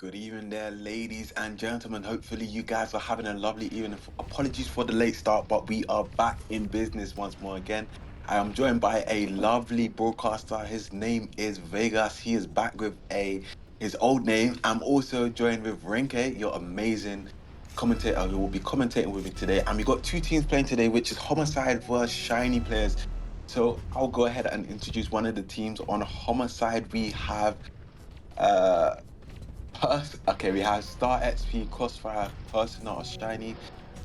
Good evening there, ladies and gentlemen. Hopefully, you guys are having a lovely evening. Apologies for the late start, but we are back in business once more again. I am joined by a lovely broadcaster. His name is Vegas. He is back with a his old name. I'm also joined with Renke, your amazing commentator who will be commentating with me today. And we got two teams playing today, which is Homicide versus Shiny Players. So I'll go ahead and introduce one of the teams. On Homicide, we have uh okay, we have Star XP, Crossfire, Personal, Shiny,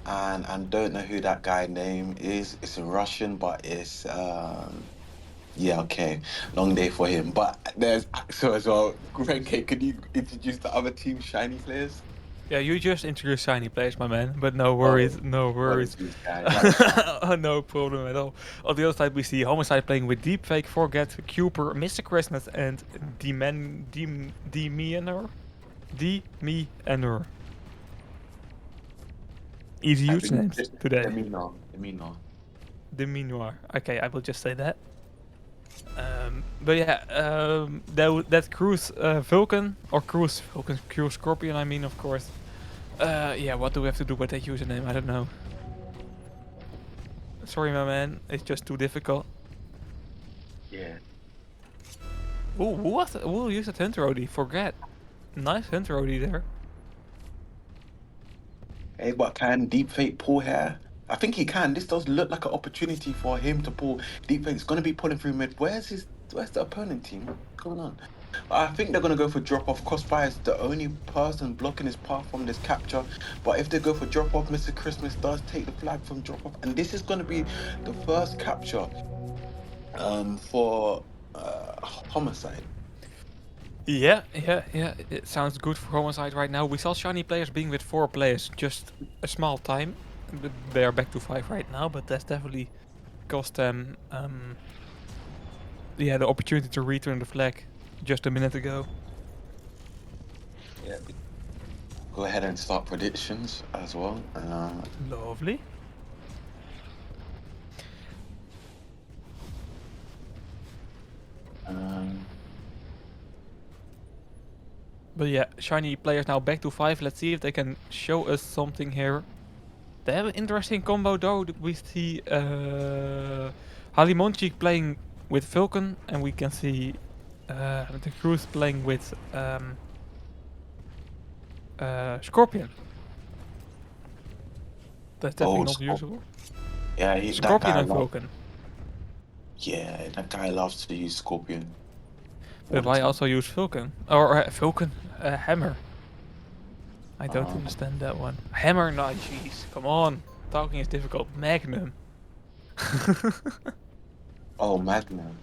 and don't know who that guy name is. It's in Russian, but it's yeah, okay. Long day for him. But there's Axel as well. Grenke, could you introduce the other team Shiny players? Yeah, you just introduced shiny players, my man. But no Oh, worries, no worries. apologies, guys. That was my No problem at all. On the other side, we see Homicide playing with Deepfake, Forget, Cooper, Mr. Christmas, and Demianor. Demianor. Easy usernames today. Demeanor. Deminoir. Okay, I will just say that. But yeah, that Cruise Vulcan, or Cruise Vulcan, Cruise Scorpion, I mean, of course. Yeah, what do we have to do with that username? I don't know. Sorry, my man. It's just too difficult. Yeah. Ooh, who used that Hunter OD? Forget. Nice Hunter OD there. Hey, but can Deepfake pull hair? I think he can. This does look like an opportunity for him to pull. Deepfake's going to be pulling through mid. Where's the opponent team? What's going on? I think they're going to go for drop off. Crossfire is the only person blocking his path from this capture. But if they go for drop off, Mr. Christmas does take the flag from drop off. And this is going to be the first capture for Homicide. Yeah. It sounds good for Homicide right now. We saw shiny players being with 4 players just a small time. They are back to 5 right now, but that's definitely cost them yeah, the opportunity to return the flag just a minute ago. Yeah. Go ahead and start predictions as well. Lovely. Um, But yeah, shiny players now back to 5. Let's see if they can show us something here. They have an interesting combo though. We see Halimonchik playing with Vulcan, and we can see the Cruise playing with Scorpion. That's definitely oh, not usual. yeah, that Scorpion guy and loves. Vulcan. Yeah, that guy loves to use Scorpion all But the why time. also use Vulcan? Or Vulcan, Hammer. I don't Um, understand that one. Hammer, no, jeez, come on. Talking is difficult. Magnum. oh, Magnum.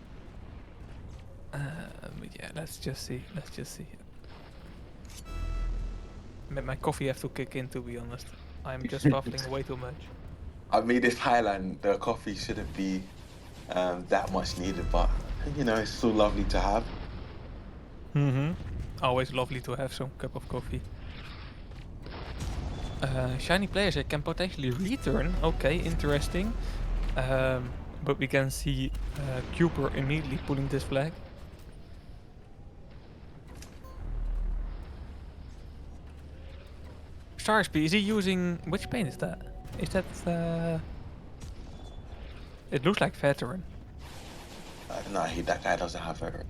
But yeah, let's just see. Let's just see. My coffee have to kick in, to be honest. I'm just waffling way too much. I mean, this Highland, the coffee shouldn't be that much needed, but it's still lovely to have. Mm-hmm. Always lovely to have some cup of coffee. Shiny players I can potentially return. Okay, interesting. But we can see Cooper immediately pulling this flag. Starsby, is he using... Which paint is that? Is that... It looks like veteran. No, that guy doesn't have a.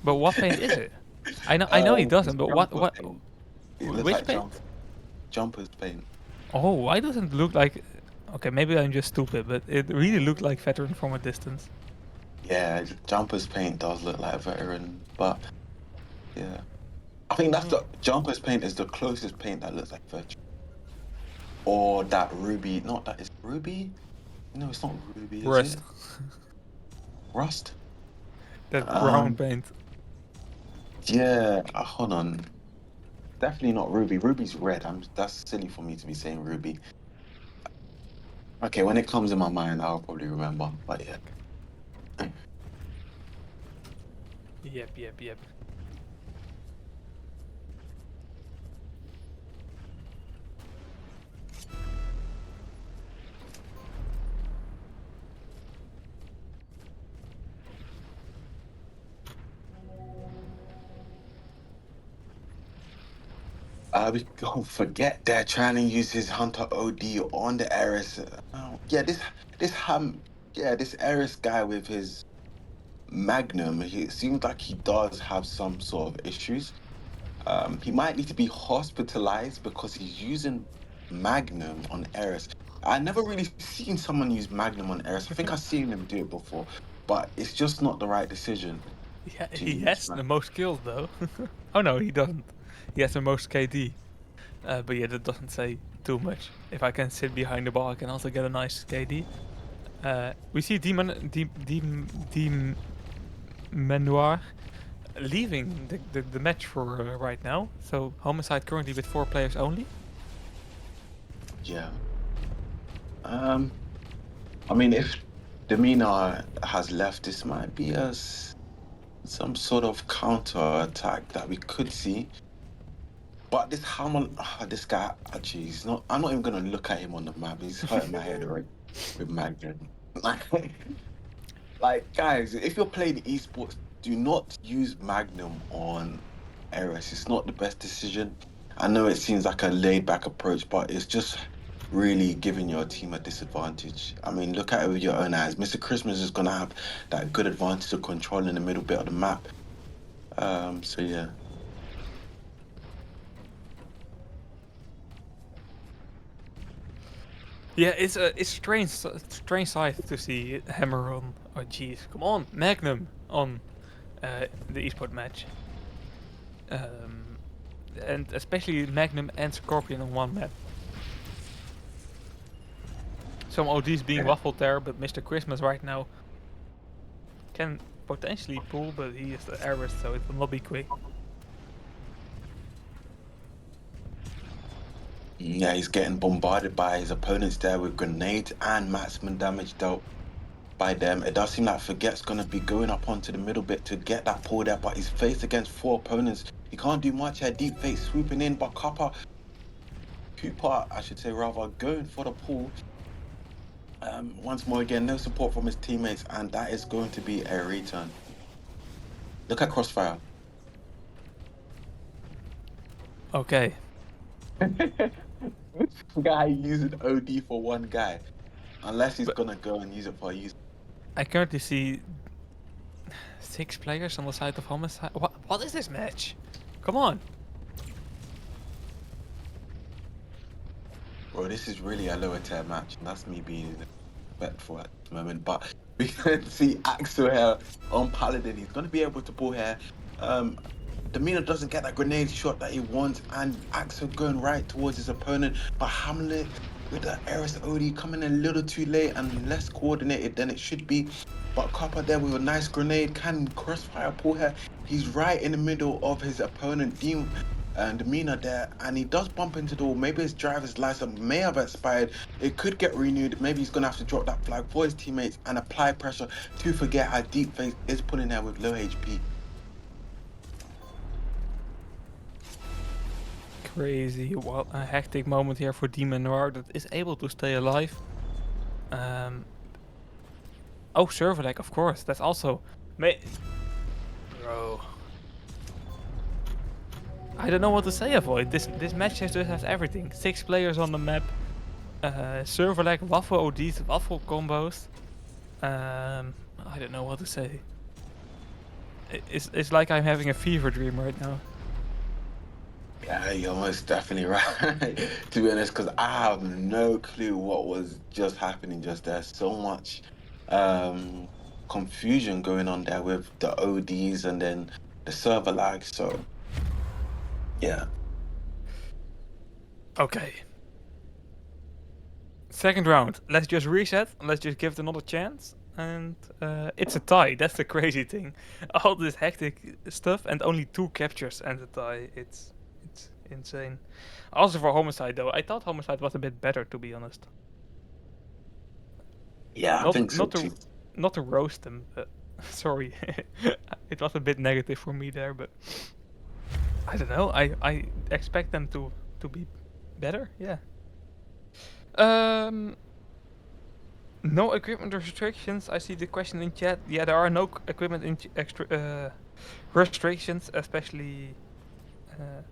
But what paint is it? I know he It's doesn't, but jumper paint. It looks which like paint? jumpers paint. Oh, why doesn't it look like... Okay, maybe I'm just stupid, but it really looked like veteran from a distance. Yeah, jumpers paint does look like veteran, but yeah, I think that's the jumpers paint is the closest paint that looks like veteran. Or that ruby, not that is ruby. No, it's not ruby, is Rust. it? Rust. That brown Um, paint. yeah. Hold on. Definitely not ruby. Ruby's red. That's silly for me to be saying ruby. Okay, when it comes in my mind, I'll probably remember. But yeah. Yep. We don't forget they're trying to use his Hunter OD on the Eris. Yeah, this ham, yeah, this Eris guy with his Magnum. He it seems like he does have some sort of issues. He might need to be hospitalized because he's using Magnum on Eris. I never really seen someone use Magnum on Eris. I think I've seen him do it before, but it's just not the right decision Yeah, to he use has the Magnum. most kills though. Oh no, he doesn't. He has the most KD. But yeah, that doesn't say too much. If I can sit behind the ball, I can also get a nice KD. We see Demon Manoir leaving the match for right now. So Homicide currently with 4 players only. Yeah. Um. I mean, if Demeanor has left, this might be some sort of counter attack that we could see. But this Hamel, this guy, actually, he's not. I'm not even gonna look at him on the map. He's hurting my head already with Magnum. Like, like guys, if you're playing esports, do not use Magnum on Eris. It's not the best decision. I know it seems like a laid back approach, but it's just really giving your team a disadvantage. I mean, look at it with your own eyes. Mr. Christmas is gonna have that good advantage of controlling the middle bit of the map. So yeah. Yeah, it's strange sight to see Hammer on. Oh jeez, come on, Magnum on the esport match. Um, and especially Magnum and Scorpion on one map. Some ODs being waffled there, but Mr. Christmas right now can potentially pull, but he is the Aris, so it will not be quick. Yeah, he's getting bombarded by his opponents there with grenades and maximum damage dealt by them. It does seem like Forget's gonna be going up onto the middle bit to get that pull there, but he's faced against 4 opponents. He can't do much here. Deep Fate swooping in, but Cooper, I should say rather, going for the pull. Once more again, no support from his teammates, and that is going to be a return. Look at Crossfire. Okay, Guy using OD for one guy, unless he's but gonna go and use it for a user. I currently see 6 players on the side of Homicide. What is this match? Come on. Bro, this is really a lower tier match, and that's me being respectful at the moment. But we can see Axel here on Paladin. He's gonna be able to pull here. Um, Demeanor doesn't get that grenade shot that he wants, and Axel going right towards his opponent. But Hamlet with the Eris OD coming a little too late and less coordinated than it should be. But Copper there with a nice grenade can Crossfire pull here. He's right in the middle of his opponent, Dean and Demeanor there, and he does bump into the wall. Maybe his driver's license may have expired. It could get renewed. Maybe he's gonna have to drop that flag for his teammates and apply pressure to Forget how Deep Face is pulling there with low HP. Crazy. What a hectic moment here for Demon Noir that is able to stay alive. Um, oh, server lag, of course. That's also. Bro. I don't know what to say, Avoid. This match just has everything. 6 players on the map. Server lag, waffle ODs, waffle combos. I don't know what to say. It's like I'm having a fever dream right now. Yeah, you're most definitely right. To be honest, because I have no clue what was just happening just there. So much confusion going on there with the ODs and then the server lag. So yeah. Okay. Second round. Let's just reset. Let's just give it another chance. And it's a tie. That's the crazy thing. All this hectic stuff and only 2 captures and a tie. It's insane. Also for Homicide though, I thought Homicide was a bit better to be honest. Yeah, I Not think so not too. to not to roast them, but sorry, it was a bit negative for me there. But I don't know. I expect them to be better. Yeah. Um. No equipment restrictions. I see the question in chat. Yeah, there are no equipment restrictions, especially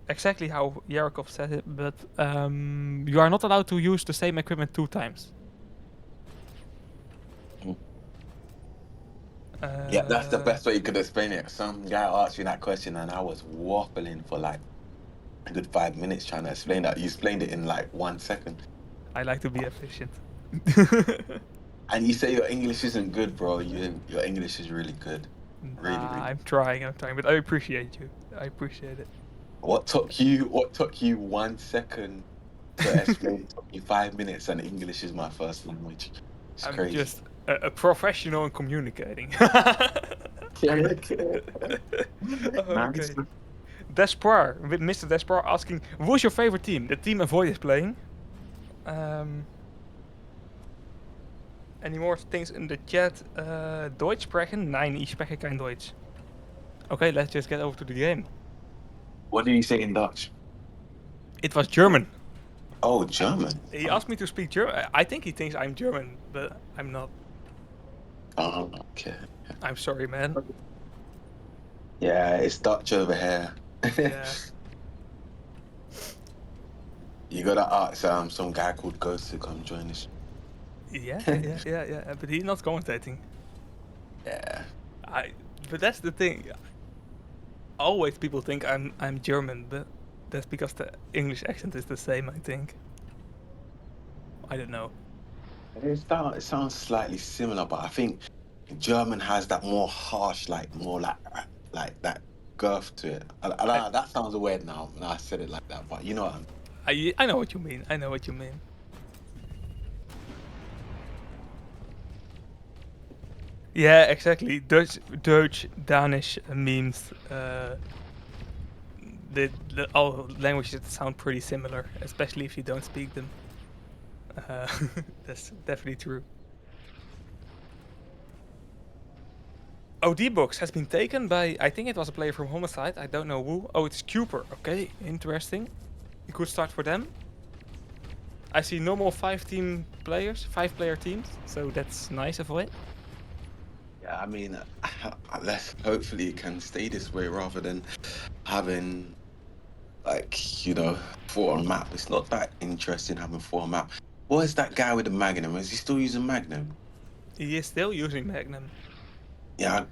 exactly how Yarakov said it, but you are not allowed to use the same equipment 2 times. Mm. Yeah, that's the Uh, best way you could explain it. Some guy asked me that question and I was waffling for like a good 5 minutes trying to explain that. You explained it in like 1 second. I like to be efficient. And you say your English isn't good, bro. Your English is really good. Really, Nah, really. I'm trying, but I appreciate you. I appreciate it. What took you 1 second to explain took me 5 minutes and English is my first language. It's I'm crazy. just a professional in communicating. Nice. Okay. Despar, with Mr. Despar asking, who's your favorite team? The team Avoid is playing. Um, any more things in the chat? Deutsch sprechen? Nein, ich spreche kein Deutsch. Okay, let's just get over to the game. What did you say in Dutch? It was German. Oh, German. He Oh, asked me to speak German. I think he thinks I'm German, but I'm not. oh, okay. I'm sorry, man. Yeah, it's Dutch over here. Yeah. You gotta ask some guy called Ghost to come join us. Yeah. But he's not commentating. Yeah. I. But that's the thing. Always people think I'm German, but that's because the English accent is the same. I think. I don't know. It sounds slightly similar, but I think German has that more harsh, more like that girth to it. I That sounds weird now when I said it like that, but you know what I mean. I know what you mean. I know what you mean. Yeah, exactly. Dutch, Danish means the all languages sound pretty similar, especially if you don't speak them. Uh, that's definitely true. OD box has been taken by, I think it was a player from Homicide. I don't know who. Oh, it's Cooper. Okay, interesting. Good start for them. I see normal 5 team players, 5 player teams, so that's nice of it. Yeah, I mean, let's hopefully it can stay this way rather than having four on map. It's not that interesting having four on map. What is that guy with the Magnum? Is he still using Magnum? He is still using Magnum. Yeah.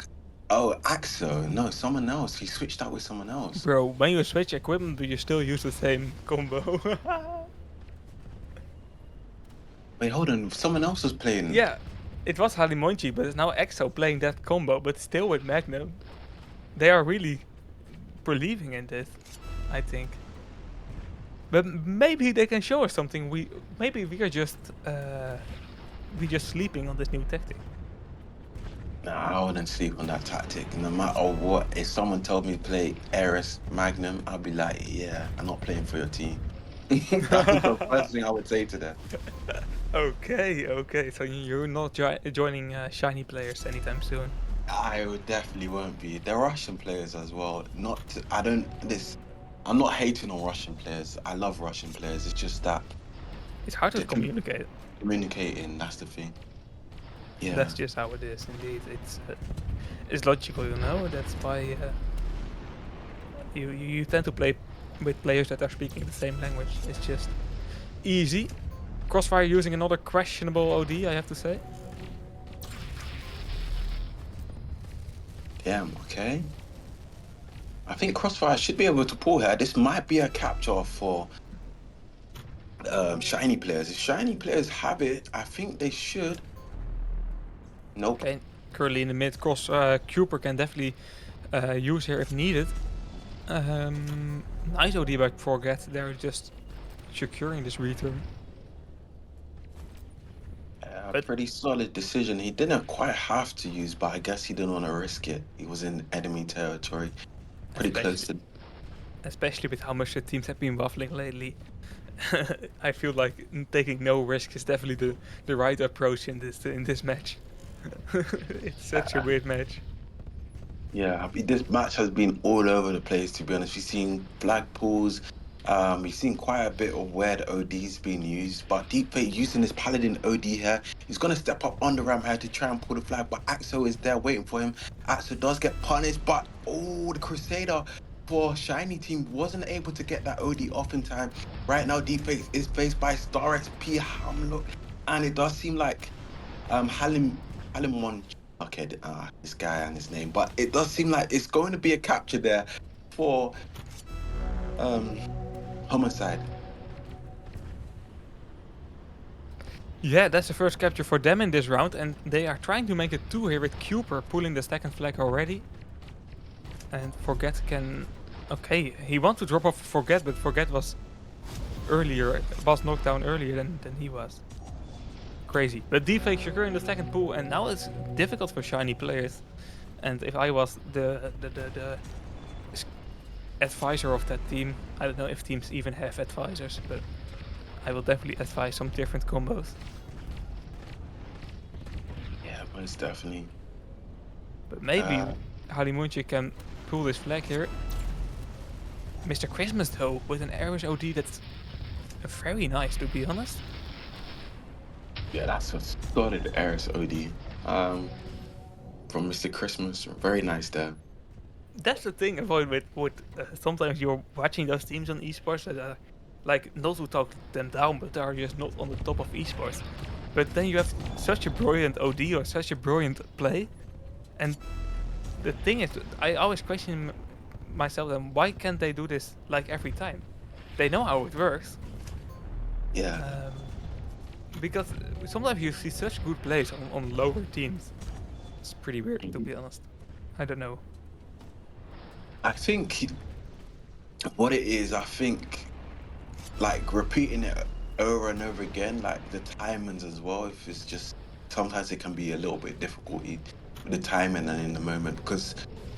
Oh, Axo. No, someone else. He switched out with someone else. Bro, when you switch equipment, do you still use the same combo? Wait, hold on. Someone else was playing. Yeah, it was Halimonchi, but it's now EXO playing that combo, but still with Magnum. They are really believing in this, I think. But maybe they can show us something. Maybe we just sleeping on this new tactic. Nah, I wouldn't sleep on that tactic. No matter what, if someone told me to play Ares Magnum, I'd be like, yeah, I'm not playing for your team. That's the first thing I would say to them. Okay. So you're not joining shiny players anytime soon. I would definitely won't be. They're Russian players as well. I don't this. I'm not hating on Russian players. I love Russian players. It's just that It's hard to the communicate. communicating. That's the thing. That's Yeah. just how it is. Indeed, it's logical, you know. That's why you tend to play with players that are speaking the same language. It's just easy. Crossfire using another questionable OD, I have to say. Damn. Okay. I think Crossfire should be able to pull here. This might be a capture for shiny players. If shiny players have it, I think they should. Nope. Okay, currently in the mid, Cooper can definitely use here if needed. Nice OD by Forget. They're just securing this return. But Pretty solid decision. He didn't quite have to use, but I guess he didn't want to risk it. He was in enemy territory, pretty close especially to. especially with how much the teams have been waffling lately, I feel like taking no risk is definitely the right approach in this match. It's such a weird match. Yeah, I mean, this match has been all over the place, to be honest. We've seen flag pulls. We've seen quite a bit of where the OD's been used, but Deep Fate using this Paladin OD here. He's gonna step up on the ram here to try and pull the flag, but Axo is there waiting for him. Axo does get punished, but oh, the Crusader for Shiny team wasn't able to get that OD off in time. Right now, Deepfake is faced by Star XP, Hamlock, and it does seem like Halimon. Okay, this guy and his name, but it does seem like it's going to be a capture there for um Homicide. Yeah, that's the first capture for them in this round, and they are trying to make it 2 here with Cooper pulling the second flag already. And Forget can... Okay, he wants to drop off Forget, but Forget was knocked down earlier than he was. Crazy. But Deepfake securing the second pool, and now it's difficult for Shiny players. And if I was the advisor of that team, I don't know if teams even have advisors, but I will definitely advise some different combos. Yeah, most definitely. But maybe Halimunchi can pull this flag here. Mr. Christmas though, with an Ares OD that's very nice, to be honest. Yeah, that's a solid Eris OD. From Mr. Christmas, very nice there. That's the thing avoid with sometimes you're watching those teams on esports that are like, not to talk them down, but they are just not on the top of esports. But then you have such a brilliant OD or such a brilliant play, and the thing is, I always question myself then, why can't they do this like every time? They know how it works. Yeah. Because sometimes you see such good plays on lower teams. It's pretty weird, to be honest. I don't know. I think what it is, I think like repeating it over and over again, like the timings as well, if it's just sometimes it can be a little bit difficult with the timing and in the moment, because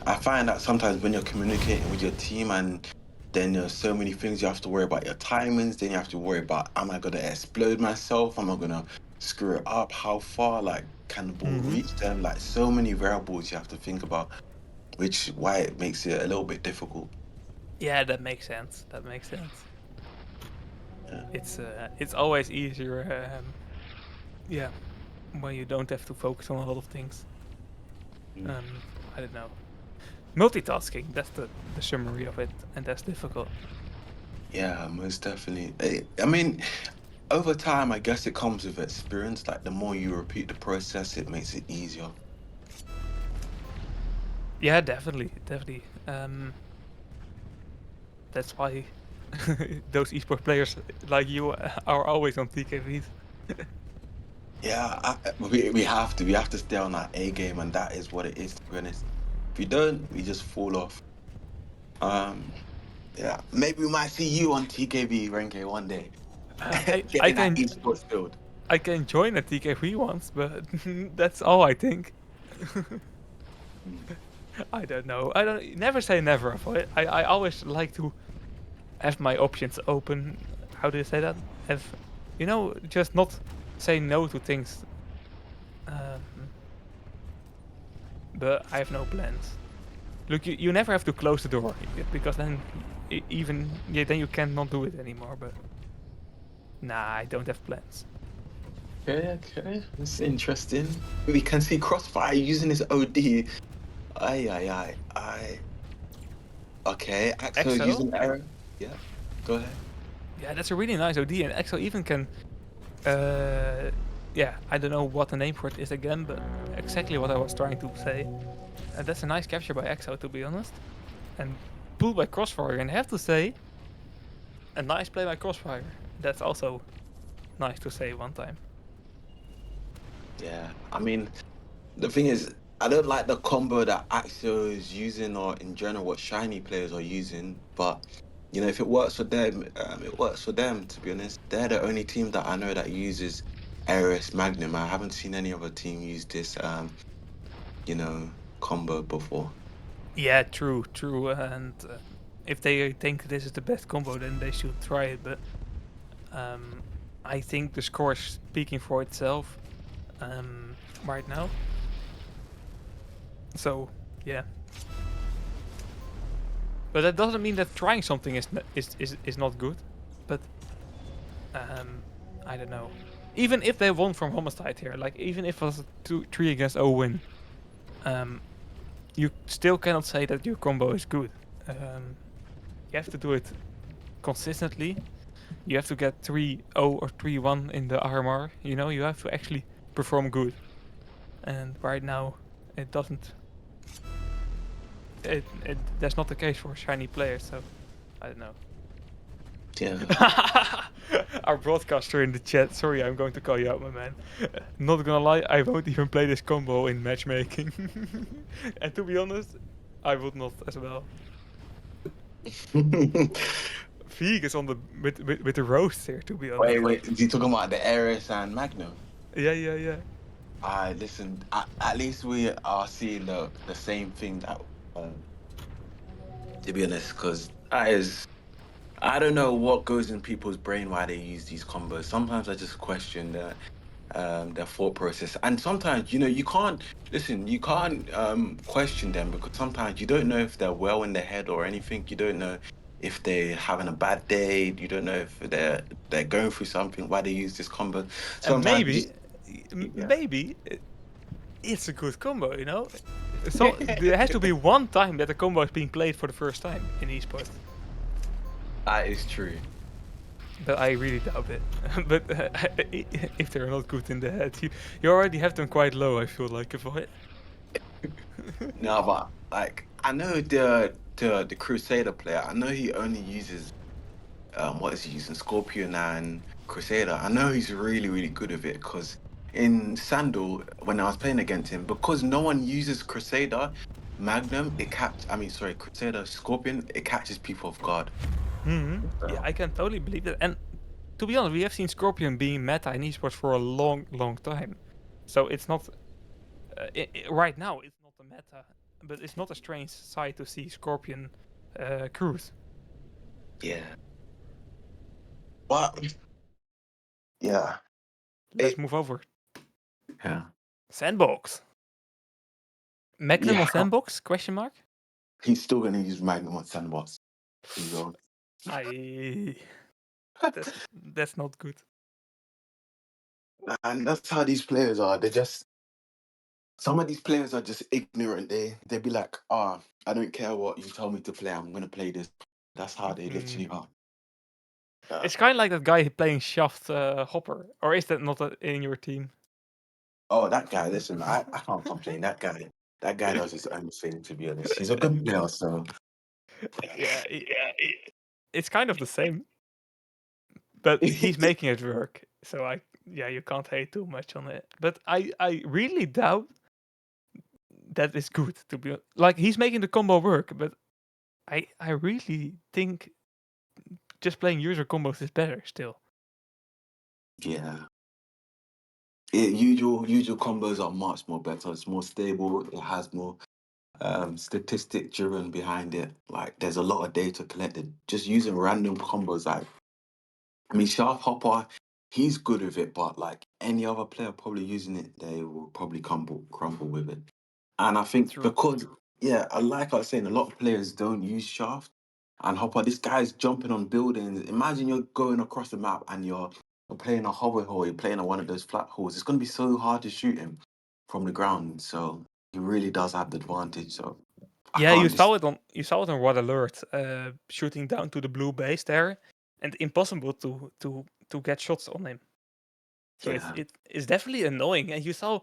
I find that sometimes when you're communicating with your team and then there's so many things you have to worry about your timings, then you have to worry about, am I gonna explode myself? Am I gonna screw it up? How far like can the ball reach them? Like so many variables you have to think about, which why it makes it a little bit difficult. Yeah, that makes sense. That makes sense. Yeah. It's always easier, yeah, when you don't have to focus on a lot of things. Mm. I don't know. Multitasking, that's the summary of it, and that's difficult. Yeah, most definitely. I mean, over time, I guess it comes with experience. Like the more you repeat the process, it makes it easier. Yeah, definitely, definitely. That's why those esports players like you are always on TKVs. Yeah, we have to stay on our A game, and that is what it is, to be honest. If we don't, we just fall off. Um, yeah, maybe we might see you on TKV Renke one day. Get I in that can esports field. join a TKV once, but that's all I think. Mm. I don't know. I don't never say never. I always like to have my options open. How do you say that? Have, just not say no to things. Um, but I have no plans. Look, you never have to close the door because then then you can't not do it anymore. But nah, I don't have plans. Okay, okay, that's interesting. We can see Crossfire using his OD. I. Okay, Axel EXO? using arrow. Yeah, go ahead. Yeah, that's a really nice OD, and EXO even can. Yeah, I don't know what the name for it is again, but exactly what I was trying to say. And that's a nice capture by EXO, to be honest. And pulled by Crossfire, and I have to say, a nice play by Crossfire. That's also nice to say one time. Yeah, I mean, the thing is, I don't like the combo that Axel is using, or in general what shiny players are using. But if it works for them, it works for them. To be honest, they're the only team that I know that uses Ares Magnum. I haven't seen any other team use this, you know, combo before. Yeah, true, true. And if they think this is the best combo, then they should try it. But I think the score is speaking for itself right now. So yeah, but that doesn't mean that trying something is not good. But I don't know. Even if they won from Homicide here, like even if it was a 3 against 0 win, you still cannot say that your combo is good. You have to do it consistently. You have to get 3-0 or 3-1 in the RMR. You know, you have to actually perform good. And right now, it doesn't. That's not the case for shiny players. So I don't know. Yeah. Our broadcaster in the chat. Sorry, I'm going to call you out, my man. Not gonna lie, I won't even play this combo in matchmaking. And to be honest, I would not as well. Feig is on the with the roast here. To be honest. Wait. Is he talking about the Ares and Magnum? Yeah. I listen. At least we are seeing the same thing that, to be honest, because that is. I don't know what goes in people's brain why they use these combos. Sometimes I just question their thought process, and sometimes you can't listen. You can't question them because sometimes you don't know if they're well in their head or anything. You don't know if they're having a bad day. You don't know if they're going through something. Why they use this combo? And Sometimes you maybe, just yeah. maybe it's a good combo. You know. So there has to be one time that the combo is being played for the first time in esports. That is true. But I really doubt it. But if they're not good in the head, you already have them quite low. I feel like if I. No, but like I know the Crusader player. I know he only uses what is he using? Scorpion and Crusader. I know he's really good with it because in Sandal when I was playing against him, because no one uses Crusader, Magnum, I mean sorry, Crusader, Scorpion, it catches people off guard. Yeah, So, I can totally believe that. And to be honest, we have seen Scorpion being meta in esports for a long time. So it's not right now. It's not a meta, but it's not a strange sight to see Scorpion cruise. yeah. But yeah. Let's It move over. yeah. Sandbox. Magnum Yeah. on Sandbox? Question mark. He's still gonna use Magnum on Sandbox. He's on. I. That's not good. And that's how these players are. They're just some of these players are just ignorant. They be like, I don't care what you tell me to play. I'm gonna play this. That's how they Mm. literally are. Uh, It's kind of like that guy playing Shaft Hopper, or is that not in your team? oh, that guy. Listen, I can't complain. That guy does his own thing. To be honest, he's a good player. So Yeah, it's kind of the same, but he's making it work. So yeah, you can't hate too much on it. But I really doubt that is good to be like he's making the combo work. But I really think just playing user combos is better still. yeah, usual combos are much more better. It's more stable. It has more statistic driven behind it. Like there's a lot of data collected. Just using random combos like I mean, Sharp Hopper, he's good with it, but like any other player probably using it, they will probably crumble with it. And I think True. because, yeah, like I was saying, a lot of players don't use Shaft and Hopper. This guy's jumping on buildings. Imagine you're going across the map and you're playing a hover hole, you're playing on one of those flat holes. It's going to be so hard to shoot him from the ground. So he really does have the advantage. So I Yeah, can't just, you saw it on Red Alert, shooting down to the blue base there, and impossible to get shots on him. So yeah, it's definitely annoying. And you saw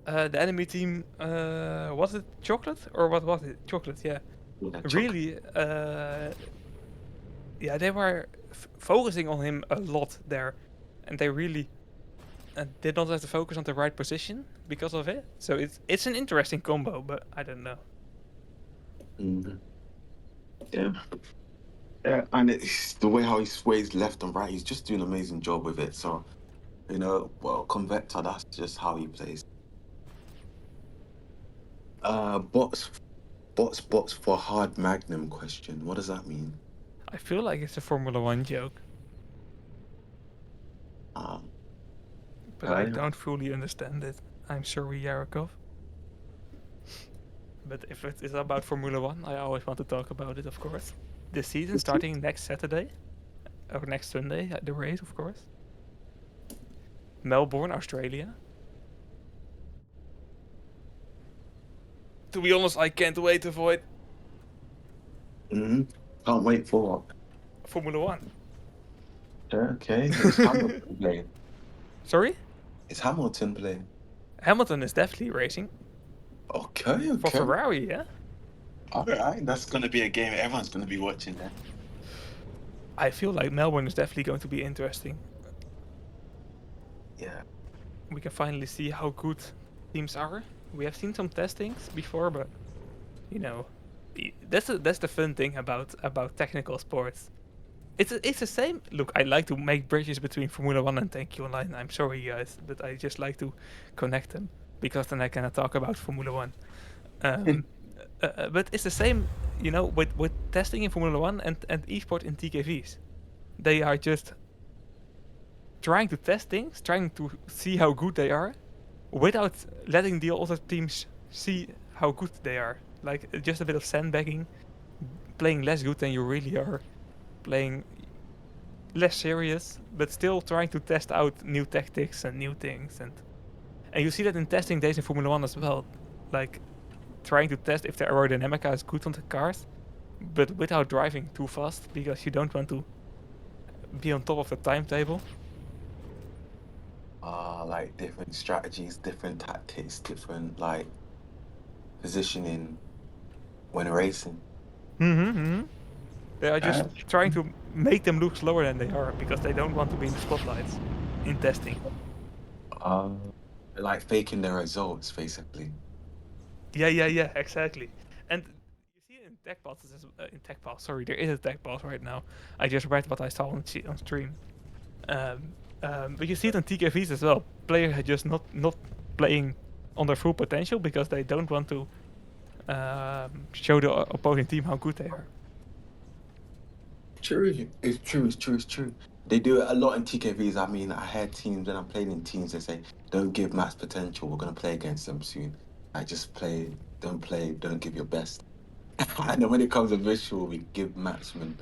the enemy team, was it Chocolate or what was it? Chocolate, yeah. yeah, Chuck. Really, yeah, they were focusing on him a lot there, and they really did not have to focus on the right position because of it. So it's an interesting combo, but I don't know. Mhm. Yeah. Yeah, and it's the way how he sways left and right. He's just doing an amazing job with it. So, well, Convector, that's just how he plays. Bots, bots for hard Magnum question. What does that mean? I feel like it's a Formula One joke, Um, but I okay. don't fully understand it. I'm sorry, Yarakov. But if it is about Formula One, I always want to talk about it, of course. The season starting next Saturday, or next Sunday, the race, of course. Melbourne, Australia. To be honest, I can't wait to avoid. Hmm. Can't wait for Formula One. it. Okay. It's Hamilton playing. Sorry? It's Hamilton playing. Hamilton is definitely racing Okay, for okay. Ferrari, yeah? All right. That's gonna be a game everyone's gonna be watching then. I feel like Melbourne is definitely going to be interesting. Yeah. We can finally see how good teams are. We have seen some testings before, but you know, that's the fun thing about technical sports. It's the same. Look, I like to make bridges between Formula One and Thank You Online. I'm sorry, guys, but I just like to connect them because then I can talk about Formula One. Um, but it's the same, with testing in Formula One and esport in TKVs. They are just trying to test things, trying to see how good they are, without letting the other teams see how good they are. Like just a bit of sandbagging, playing less good than you really are, playing less serious, but still trying to test out new tactics and new things. And you see that in testing days in Formula One as well, like trying to test if the aerodynamica is good on the cars, but without driving too fast because you don't want to be on top of the timetable. Like different strategies, different tactics, different like positioning when racing. Mm-hmm. They are just Uh, trying to make them look slower than they are because they don't want to be in the spotlights in testing. uh, like faking their results, basically. Yeah, exactly. And you see it in tech passes in tech pass. Sorry, there is a tech pass right now. I just read what I saw on stream. Um, but you see it on TKVs as well. Players are just not playing on their full potential because they don't want to show the opposing team how good they are. True. It's true. It's true. It's true. They do it a lot in TKVs. I mean, I had teams when I'm playing in teams. They say, "Don't give max potential. We're gonna play against them soon. I just play. Don't play. Don't give your best." And then when it comes to visual, we give maximum.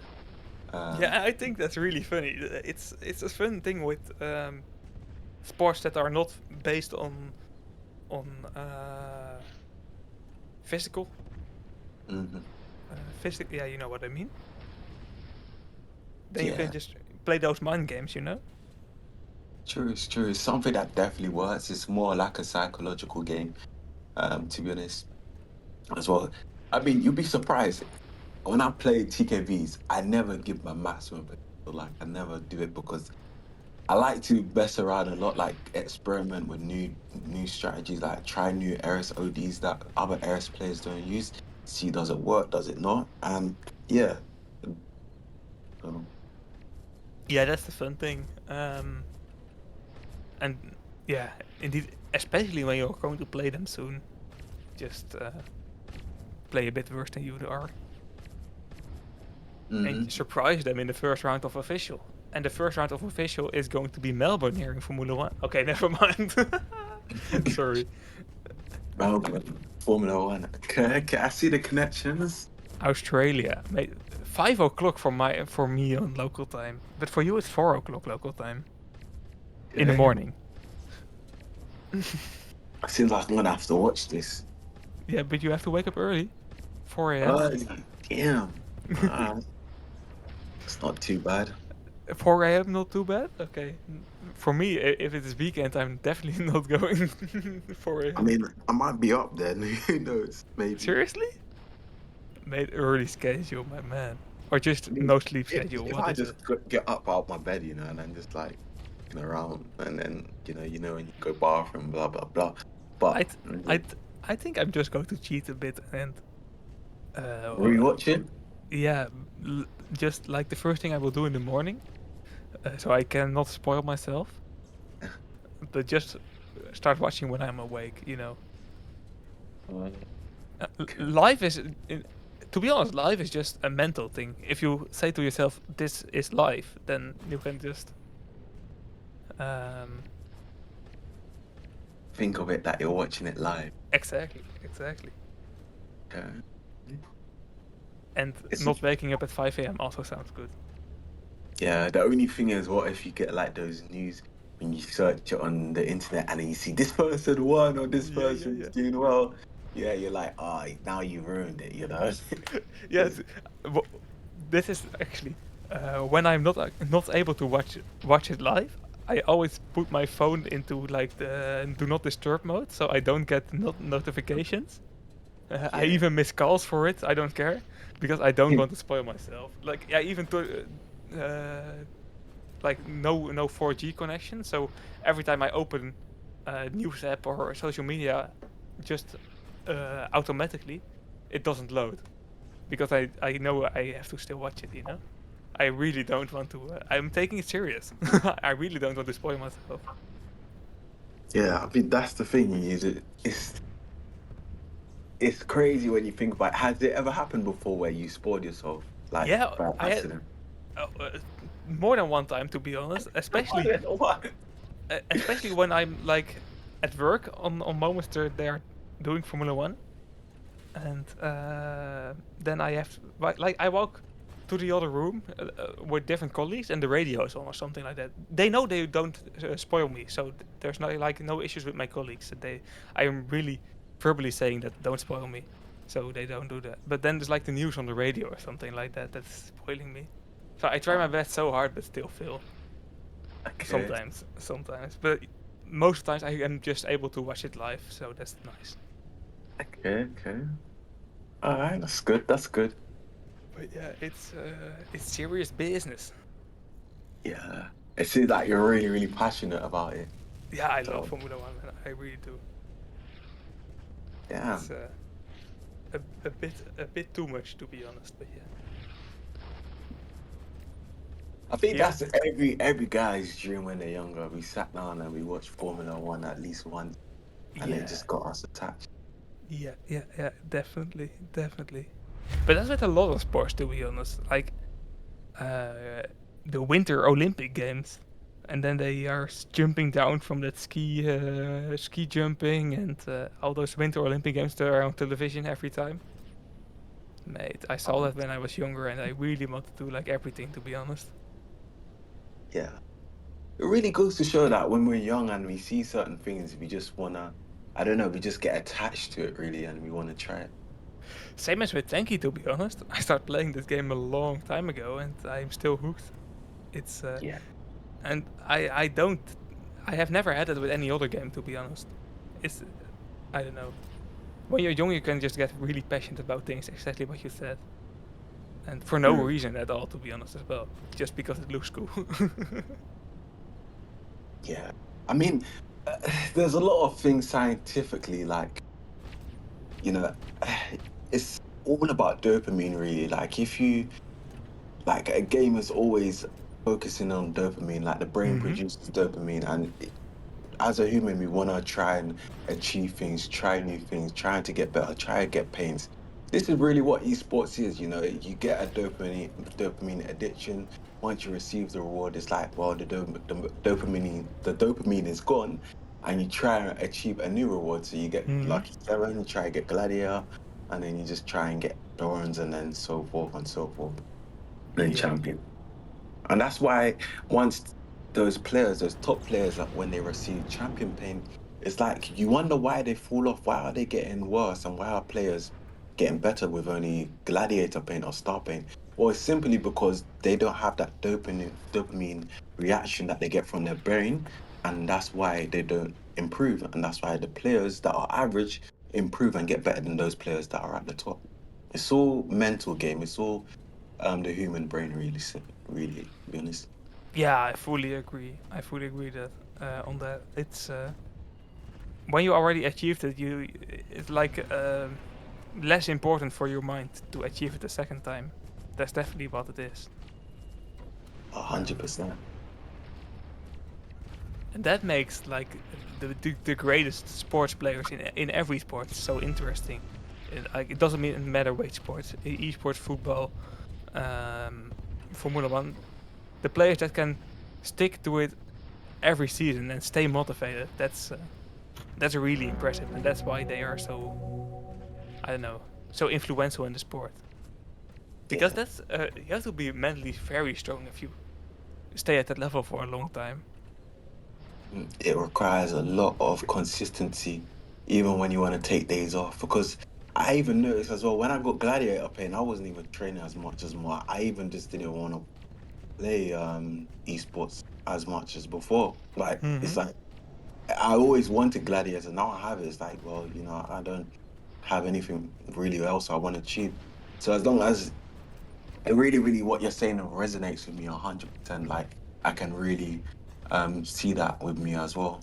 Um, Yeah, I think that's really funny. It's a fun thing with sports that are not based on physical mhm. physical. Yeah, you know what I mean. Then you can Yeah, just play those mind games, you know. true. It's true. It's something that definitely works. It's more like a psychological game. To be honest, as well. I mean, you'll be surprised when I play TKVs. I never give my maximum. Like I never do it because I like to mess around a lot, like experiment with new strategies, like try new Eris ODs that other Eris players don't use. See, does it work? Does it not? And yeah, um, Yeah, that's the fun thing. And yeah, indeed, especially when you're going to play them soon, just play a bit worse than you are and mhm. surprise them in the first round of official. And the first round of official is going to be Melbourne here in Formula One. Okay, never mind. Sorry. Melbourne, Formula One. Okay, okay, I see the connections. Australia, mate. 5 o'clock for me on local time, but for you it's 4 o'clock local time in the Okay, morning. it seems like I'm gonna have to watch this. Yeah, but you have to wake up early, 4 a.m. Oh, damn. Uh, it's not too bad. 4 a.m. not too bad. Okay, for me, if it is weekend, I'm definitely not going 4 I a.m. mean, I might be up then. Who knows? Maybe. Seriously? Made early schedule, my man, or I just mean, no sleep schedule. if What I is just it? get up out my bed, and then just like looking around, and then and you go bathroom, blah blah blah. I But th- I th- I think I'm just going to cheat a bit and uh, rewatch it. yeah, l- just like the first thing I will do in the morning, so I cannot spoil myself. But just start watching when I'm awake. Okay. Life is, to be honest, life is just a mental thing. If you say to yourself, "This is life," then you can just um, Think of it that you're watching it live. exactly. Okay. And It's not waking up at 5 a.m. also sounds good. Yeah. The only thing is, what if you get like those news when you search it on the internet and then you see this person won or this Yeah, person's doing well? Yeah, you're like, oh, now you ruined it, you know? Yes, w- this is actually when I'm not able to watch it live. I always put my phone into like the do not disturb mode, so I don't get notifications. I Yeah. even miss calls for it. I don't care because I don't want to spoil myself. Like I even to like no 4G connection. So every time I open a news app or social media, just automatically, it doesn't load because I know I have to still watch it. You know, I really don't want to. I'm taking it serious. I really don't want to spoil myself. Yeah, I mean that's the thing. It's crazy when you think about it. Has it ever happened before where you spoiled yourself like Yeah, by I had accident? uh, uh, more than one time to be honest. I don't know why. Especially when I'm like at work on moments they're doing Formula One, and then I have like I walk to the other room with different colleagues, and the radio is on or something like that. They know they don't spoil me, so there's no like no issues with my colleagues. I am really verbally saying that don't spoil me, so they don't do that. But then there's like the news on the radio or something like that that's spoiling me. So I try my Oh, best so hard, but still fail. okay, Sometimes, but most of the times I am just able to watch it live, so that's nice. okay. All right, that's good. That's good. But yeah, it's serious business. Yeah, it seems like you're really, really passionate about it. Yeah, I love So, Formula One, man. I really do. yeah, It's a bit too much to be honest, but yeah. I think Yeah, that's every guy's dream when they're younger. We sat down and we watched Formula One at least once, and it yeah, just got us attached. yeah, definitely. But that's with a lot of sports, to be honest. Like uh, the Winter Olympic Games, and then they are jumping down from that ski jumping and all those Winter Olympic Games that are on television every time. Mate, I saw Um, that when I was younger, and I really wanted to do like everything, to be honest. yeah, it really goes to show that when we're young and we see certain things, we just wanna, I don't know, we just get attached to it really, and we want to try it. Same as with Tenki, to be honest. I started playing this game a long time ago, and I'm still hooked. It's Yeah. and I don't I have never had it with any other game, to be honest. It's I don't know. When you're young, you can just get really passionate about things, exactly what you said, and for no Mm. reason at all, to be honest, as well, just because it looks cool. Yeah. I mean, there's a lot of things scientifically, like, you know, it's all about dopamine, really. Like, if you, like, a game is always focusing on dopamine, like, the brain Hmm. produces dopamine. And as a human, we want to try and achieve things, try new things, trying to get better, try and get pains. This is really what esports is, you know. You get a dopamine addiction. Once you receive the reward, it's like, well, the dopamine is gone, and you try and achieve a new reward. So you get Hmm. lucky seven, you try and get gladiator, and then you just try and get bronze, and then so forth and so forth, then Yeah. champion. And that's why once those players, those top players, like when they receive champion pain, it's like you wonder why they fall off. Why are they getting worse? And why are players getting better with only gladiator pain or star pain? Well, it's simply because they don't have that dopamine reaction that they get from their brain. And that's why they don't improve. And that's why the players that are average improve and get better than those players that are at the top. It's all mental game. It's all the human brain, really, really, to be honest. Yeah, I fully agree. I fully agree that on that. It's when you already achieved it, it's like less important for your mind to achieve it a second time. That's definitely what it is. 100%. And that makes like the greatest sports players in every sport so interesting. It doesn't matter which sports, esports, football, um, Formula One. The players that can stick to it every season and stay motivated. That's really impressive, and that's why they are so I don't know so influential in the sport. Because Yeah. that's you have to be mentally very strong if you stay at that level for a long time. It requires a lot of consistency. even when you want to take days off. Because I even noticed as well when I got Gladiator Pain, I wasn't even training as much as more. I even just didn't want to play esports as much as before. Like it's Mm-hmm. like I always wanted Gladiator, now I have it. It's like, well, I don't have anything really else I want to achieve. So as long as it really, really what you're saying resonates with me 100%, like I can really see that with me as well.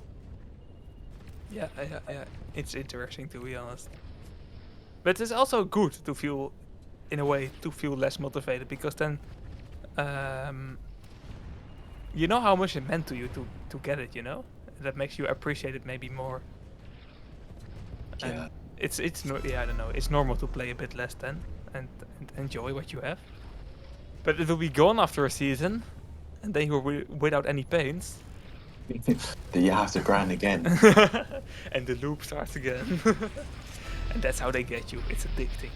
Yeah, yeah, yeah. It's interesting to be honest, but it's also good to feel, in a way, to feel less motivated because then, um, you know how much it meant to you to get it. You know that makes you appreciate it maybe more, and Yeah. it's no, yeah, I don't know. It's normal to play a bit less then and enjoy what you have, but it will be gone after a season, and then you're without any pains, Then you have to grind again. and the loop starts again. And that's how they get you. It's addicting.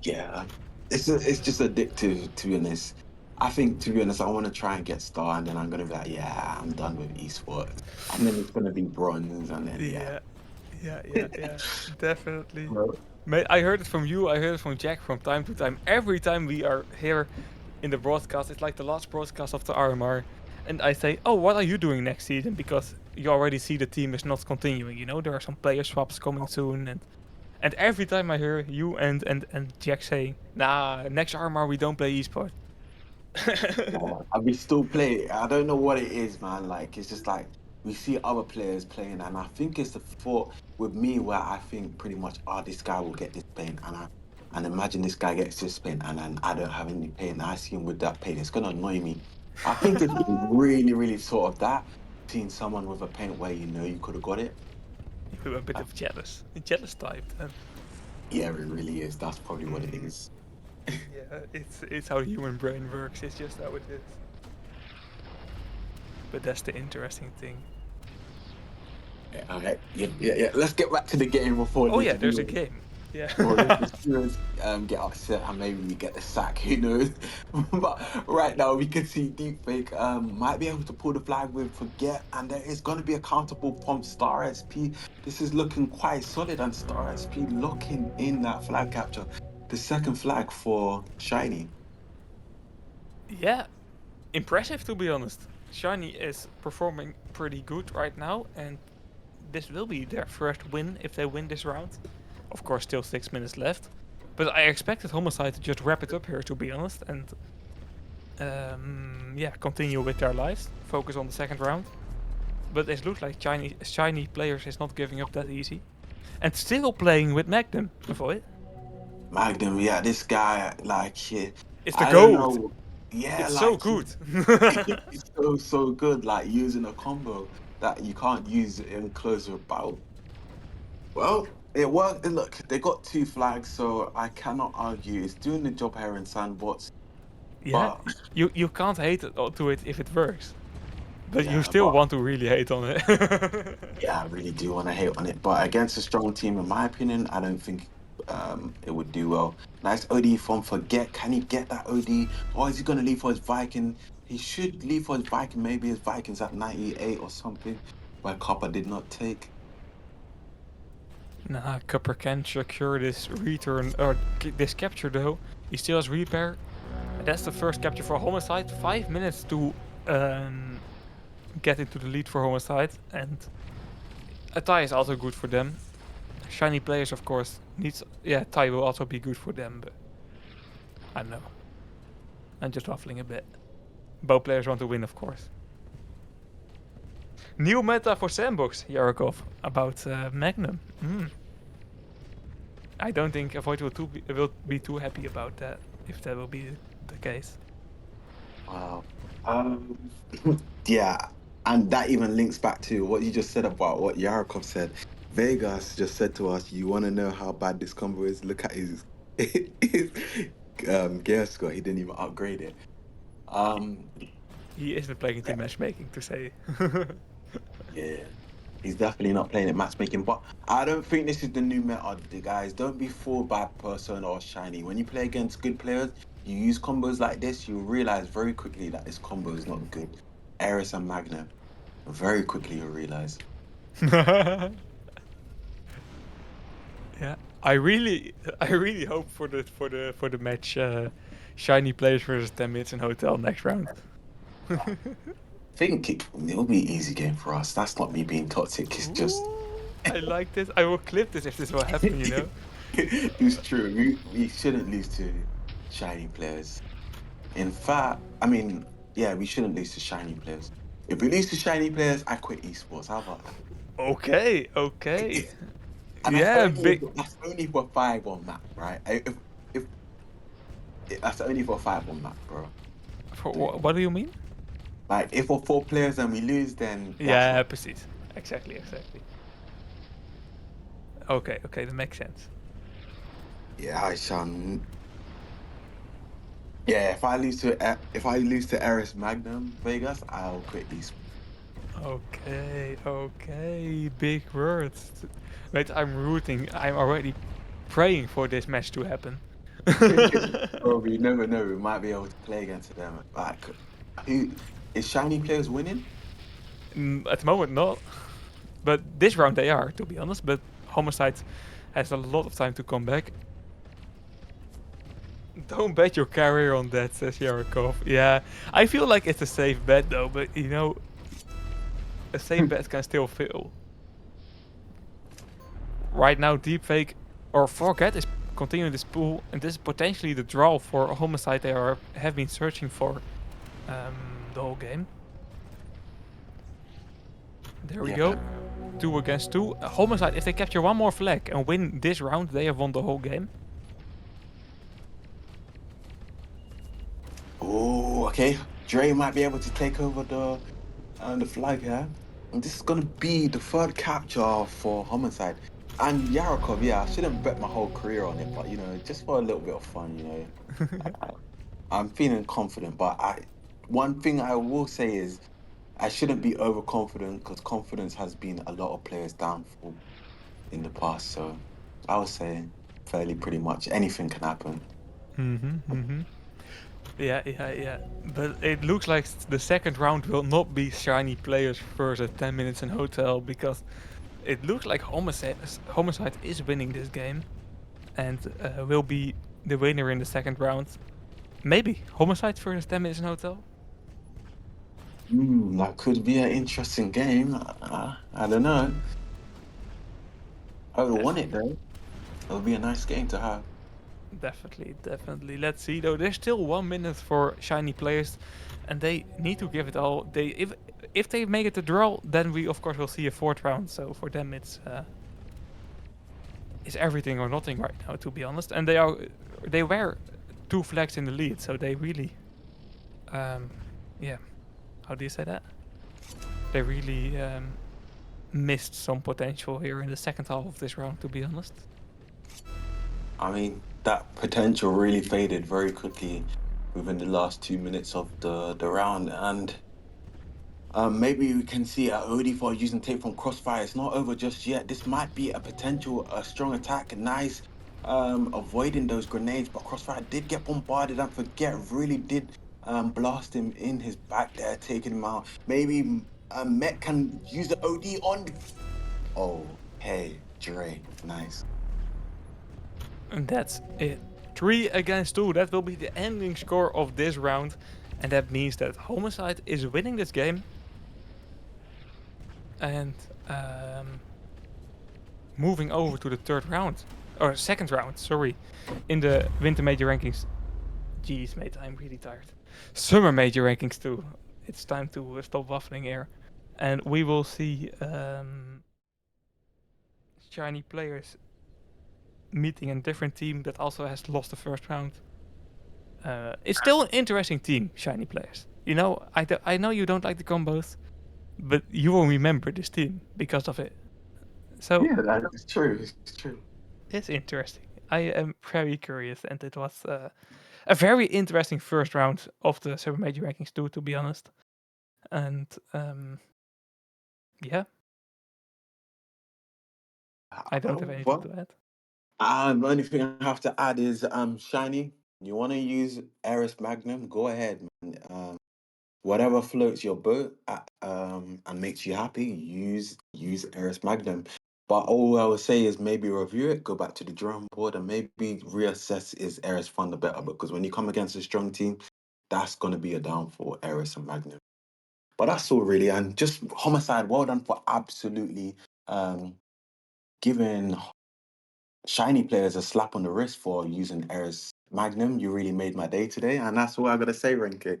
Yeah, it's just addictive to be honest. I think to be honest, I want to try and get star, and then I'm gonna be like, yeah, I'm done with esports, and then it's gonna be bronze, and then yeah. Yeah, yeah, definitely. Well, I heard it from you. I heard it from Jack from time to time. Every time we are here in the broadcast, it's like the last broadcast of the RMR, and I say, "Oh, what are you doing next season?" Because you already see the team is not continuing. You know, there are some player swaps coming soon, and every time I hear you and Jack saying, "Nah, next RMR we don't play esports." and we still play it. I don't know what it is, man. Like it's just like we see other players playing, and I think it's the thought with me where I think pretty much, oh, this guy will get this pain, and imagine this guy gets this pain, and then I don't have any pain. I see him with that pain. It's gonna annoy me. I think it's really, really sort of that seeing someone with a pain where you could have got it. You're a bit Uh, of jealous, a jealous type. Then. Yeah, it really is. That's probably what it Mm, is. yeah, it's how the human brain works. It's just how it is. But that's the interesting thing. Yeah, all right. Yeah, yeah, yeah. Let's get back to the game before Oh the yeah, there's a viewers game. Yeah. or the viewers get upset and maybe we get the sack. Who knows? But right now we can see Deepfake might be able to pull the flag with Forget, and there is going to be accountable from Star SP. This is looking quite solid, and Star SP locking in that flag capture, the second flag for Shiny. Yeah, impressive to be honest. Shiny is performing pretty good right now, and this will be their first win if they win this round. Of course, still 6 minutes left, but I expected Homicide to just wrap it up here, to be honest, and yeah, continue with their lives, focus on the second round. But it looks like shiny players is not giving up that easy, and still playing with Magnum. Avoid. Magnum, yeah, this guy, like, yeah, It's the I don't gold. know. Yeah, It's so like, good. he's so good, like, using a combo that you can't use in closer battle. Well, it worked. Look, they got two flags, so I cannot argue. It's doing the job here in Sandbots, Yeah, but you can't hate to it if it works, but you yeah, still but want to really hate on it. yeah, I really do want to hate on it. But against a strong team, in my opinion, I don't think it would do well. Nice OD from Forget. Can he get that OD? Or is he gonna leave for his Viking? He should leave for his Viking. Maybe his Viking's at 98 or something, where Copper did not take. Nah, Copper can secure this return or this capture though. He still has repair. And that's the first capture for Homicide. 5 minutes to um, get into the lead for Homicide, and a tie is also good for them. Shiny players, of course, needs yeah tie will also be good for them, but I don't know. I'm just waffling a bit. Both players want to win, of course. New meta for Sandbox, Yarakov, about Magnum. I don't think Avoid will be too happy about that if that will be the case. Wow. Um, yeah, and that even links back to what you just said about what Yarakov said. Vegas just said to us, "You want to know how bad this combo is? Look at his, his gear score. He didn't even upgrade it." He, Um, he isn't playing team matchmaking to say. yeah, he's definitely not playing at matchmaking. But I don't think this is the new meta, the guys. Don't be fooled by Persona or Shiny. When you play against good players, you use combos like this, you realize very quickly that this combo is not good. Eris and Magnum. Very quickly you'll realize. Yeah, I really hope for the match, shiny players versus 10 minutes in hotel next round. I think it'll be an easy game for us. That's not me being toxic. It's just Ooh, I like this. I will clip this if this will happen. You know. it's true. We shouldn't lose to shiny players. In fact, I mean, yeah, we shouldn't lose to shiny players. If we lose to shiny players, I quit esports. How about that? Okay, okay. And Yeah, big. that's only for 5 on map, right? If that's only for 5 on map, bro. For, Dude. what do you mean? Like if we're 4 players and we lose, then that's Yeah, not. precies. Exactly, exactly. Okay, okay, that makes sense. Yeah, I shall. Yeah, if I lose to Eris Magnum Vegas, I'll quit esports. Okay, okay, big words. Wait, I'm rooting. I'm already praying for this match to happen. Bro, we never know. We might be able to play against them. Like, who is shiny players winning? At the moment, not. But this round they are, to be honest. But Homicide has a lot of time to come back. Don't bet your career on that, says Yarakov. Yeah, I feel like it's a safe bet though, but you know, a safe bet can still fail. Right now, Deepfake or Forget is continuing this pool, and this is potentially the draw for a Homicide they have been searching for the whole game. There we Yeah. go. 2 against 2. Homicide, if they capture one more flag and win this round, they have won the whole game. Oh, okay. Dre might be able to take over the flag here. And this is gonna be the third capture for Homicide. And Yarakov, yeah, I shouldn't bet my whole career on it, but just for a little bit of fun, I, I'm feeling confident. But one thing I will say is I shouldn't be overconfident because confidence has been a lot of players' downfall in the past. So I would say fairly pretty much anything can happen. Mm-hmm. Yeah, yeah, yeah. But it looks like the second round will not be shiny players versus 10 minutes in hotel because it looks like Homicide is winning this game and will be the winner in the second round. Maybe Homicide versus 10 minutes in hotel. That could be an interesting game. I don't know. I would want it Definitely. though. It would be a nice game to have. Definitely, definitely. Let's see though. There's still 1 minute for shiny players, and they need to give it all. If they make it a draw, then we of course will see a fourth round. So for them, it's everything or nothing right now, to be honest. And they were 2 flags in the lead, so they really, yeah. How do you say that? They really missed some potential here in the second half of this round, to be honest. I mean, that potential really faded very quickly within the last 2 minutes of the round, and maybe we can see OD4 using tape from Crossfire. It's not over just yet. This might be a potential strong attack. Nice avoiding those grenades, but Crossfire did get bombarded and forget really did blast him in his back there, taking him out. Maybe Met can use the OD on. Oh, hey, Dre, nice. And that's it. 3 against 2. That will be the ending score of this round. And that means that Homicide is winning this game. And moving over to the third round. Or second round, sorry. In the Winter Major Rankings. Jeez, mate, I'm really tired. Summer Major Rankings too. It's time to stop waffling here. And we will see shiny players meeting a different team that also has lost the first round. It's still an interesting team, shiny players. You know, I know you don't like the combos, but you will remember this team because of it. So Yeah, that is true. It's true. it's interesting. I am very curious, and it was a very interesting first round of the Super Major Rankings too, to be honest. And yeah, I don't have anything Well, to add. the only thing I have to add is Shiny. You want to use Eris Magnum? Go ahead, man. whatever floats your boat and makes you happy, use Eris Magnum. But all I would say is maybe review it, go back to the drawing board, and maybe reassess is Eris Thunder better? Because when you come against a strong team, that's gonna be a downfall, Eris and Magnum. But that's all really, and just Homicide, well done for absolutely giving shiny players a slap on the wrist for using Eris Magnum. You really made my day today, and that's all I gotta say, Renke.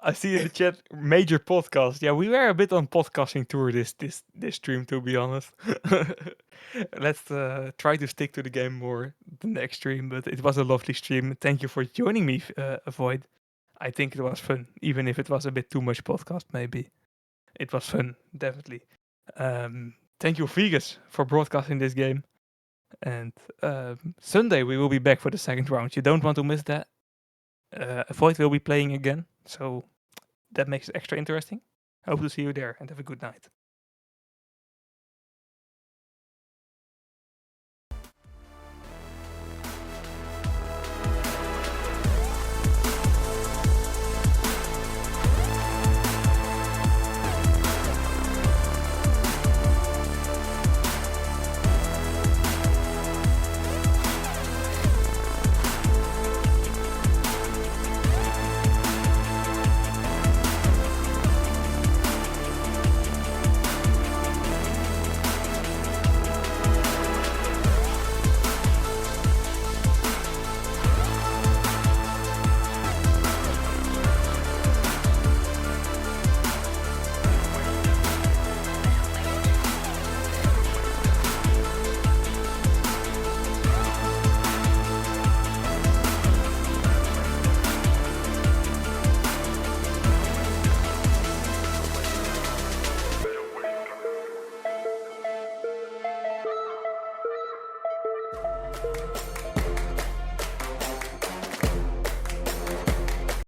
I see in the chat major podcast. Yeah, we were a bit on podcasting tour this stream, to be honest. Let's try to stick to the game more the next stream. But it was a lovely stream. Thank you for joining me, Avoid. I think it was fun, even if it was a bit too much podcast. Maybe it was fun, definitely. Thank you, Vegas, for broadcasting this game. And Sunday we will be back for the second round. You don't want to miss that. Avoid will be playing again, so that makes it extra interesting. Hope to see you there and have a good night.